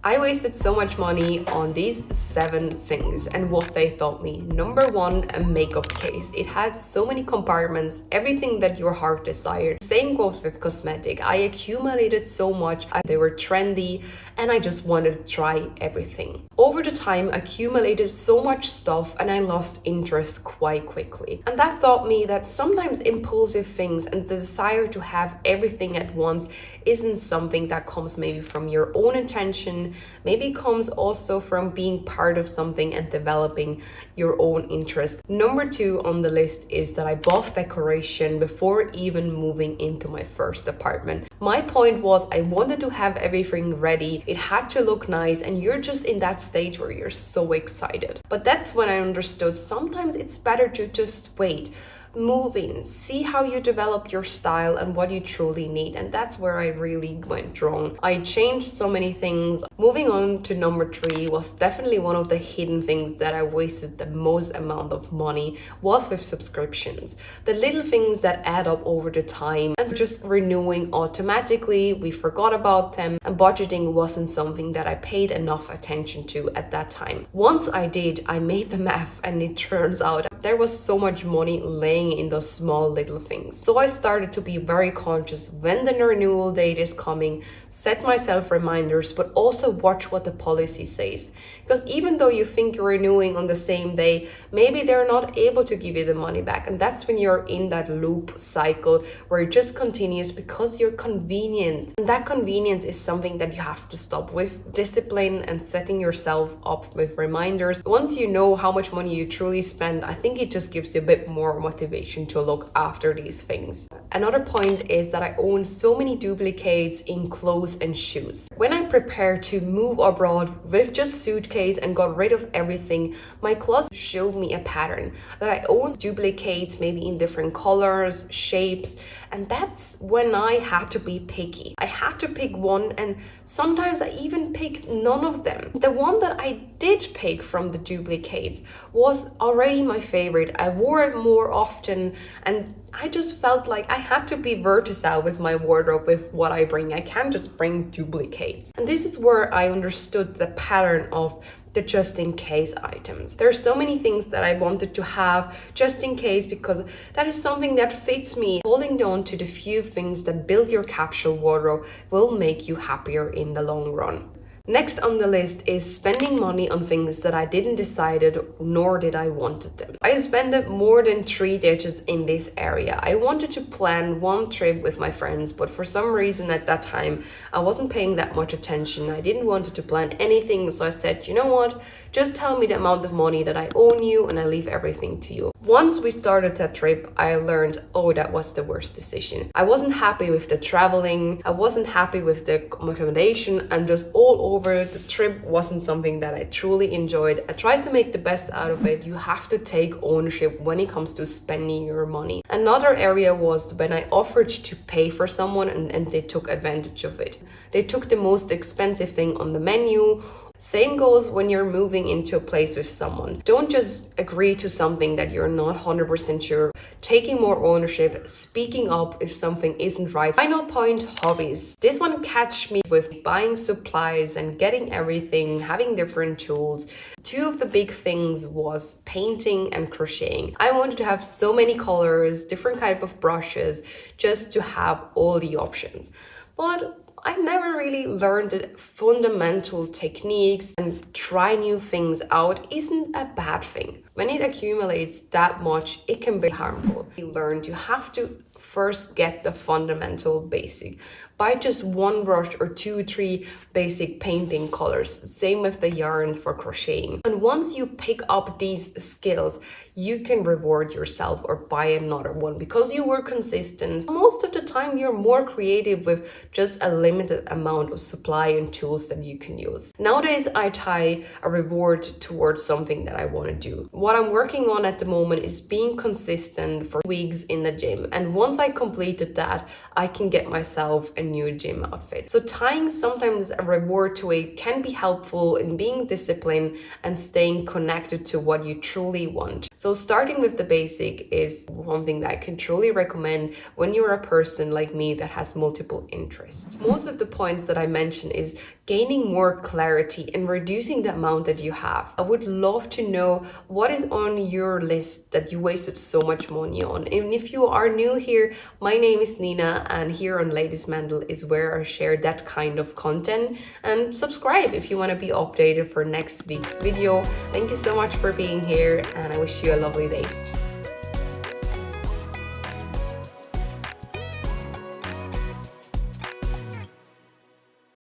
I wasted so much money on these 7 things and what they taught me. Number 1, a makeup case. It had so many compartments, everything that your heart desired. Same goes with cosmetic. I accumulated so much. They were trendy and I just wanted to try everything. Over the time, accumulated so much stuff and I lost interest quite quickly. And that taught me that sometimes impulsive things and the desire to have everything at once isn't something that comes maybe from your own intention, maybe comes also from being part of something and developing your own interest. Number 2 on the list is that I bought decoration before even moving into my first apartment. My point was I wanted to have everything ready. It had to look nice and you're just in that stage where you're so excited. But that's when I understood sometimes it's better to just wait. Move in, see how you develop your style and what you truly need. And that's where I really went wrong. I changed so many things. Moving on to number 3 was definitely one of the hidden things that I wasted the most amount of money was with subscriptions. The little things that add up over the time and just renewing automatically. We forgot about them and budgeting wasn't something that I paid enough attention to at that time. Once I did, I made the math and it turns out there was so much money laying in those small little things. So I started to be very conscious when the renewal date is coming, set myself reminders, but also watch what the policy says. Because even though you think you're renewing on the same day, maybe they're not able to give you the money back. And that's when you're in that loop cycle where it just continues because you're convenient. And that convenience is something that you have to stop with discipline and setting yourself up with reminders. Once you know how much money you truly spend, I think it just gives you a bit more motivation to look after these things. Another point is that I own so many duplicates in clothes and shoes. When I prepared to move abroad with just suitcase and got rid of everything, my closet showed me a pattern that I owned duplicates maybe in different colors, shapes, and that's when I had to be picky. I had to pick one and sometimes I even picked none of them. The one that I did pick from the duplicates was already my favorite. I wore it more often and I just felt like I had to be versatile with my wardrobe, with what I bring. I can't just bring duplicates. And this is where I understood the pattern of the just in case items. There are so many things that I wanted to have just in case because that is something that fits me. Holding on to the few things that build your capsule wardrobe will make you happier in the long run. Next on the list is spending money on things that I didn't decide nor did I wanted them. I spent more than 3 digits in this area. I wanted to plan one trip with my friends, but for some reason at that time, I wasn't paying that much attention. I didn't want to plan anything, so I said, you know what? Just tell me the amount of money that I owe you and I leave everything to you. Once we started that trip, I learned, oh, that was the worst decision. I wasn't happy with the traveling. I wasn't happy with the accommodation and just all over the trip wasn't something that I truly enjoyed. I tried to make the best out of it. You have to take ownership when it comes to spending your money. Another area was when I offered to pay for someone and they took advantage of it. They took the most expensive thing on the menu. Same goes when you're moving into a place with someone. Don't just agree to something that you're not 100% sure. Taking more ownership, speaking up if something isn't right. Final point, hobbies. This one catch me with buying supplies and getting everything, having different tools. 2 of the big things was painting and crocheting. I wanted to have so many colors, different type of brushes, just to have all the options. But I never really learned the fundamental techniques, and try new things out isn't a bad thing. When it accumulates that much, it can be harmful. You learned you have to first get the fundamental basic. Buy just one brush or 2, 3 basic painting colors. Same with the yarns for crocheting. And once you pick up these skills, you can reward yourself or buy another one because you were consistent. Most of the time, you're more creative with just a limited amount of supply and tools that you can use. Nowadays, I tie a reward towards something that I want to do. What I'm working on at the moment is being consistent for weeks in the gym. And once I completed that, I can get myself a new gym outfit. So tying sometimes a reward to it can be helpful in being disciplined and staying connected to what you truly want. So starting with the basic is one thing that I can truly recommend when you're a person like me that has multiple interests. Most of the points that I mentioned is gaining more clarity and reducing the amount that you have. I would love to know what is on your list that you wasted so much money on. And if you are new here, my name is Nina, and here on Ladies Mandel is where I share that kind of content. And subscribe if you want to be updated for next week's video. Thank you so much for being here, and I wish you a lovely day.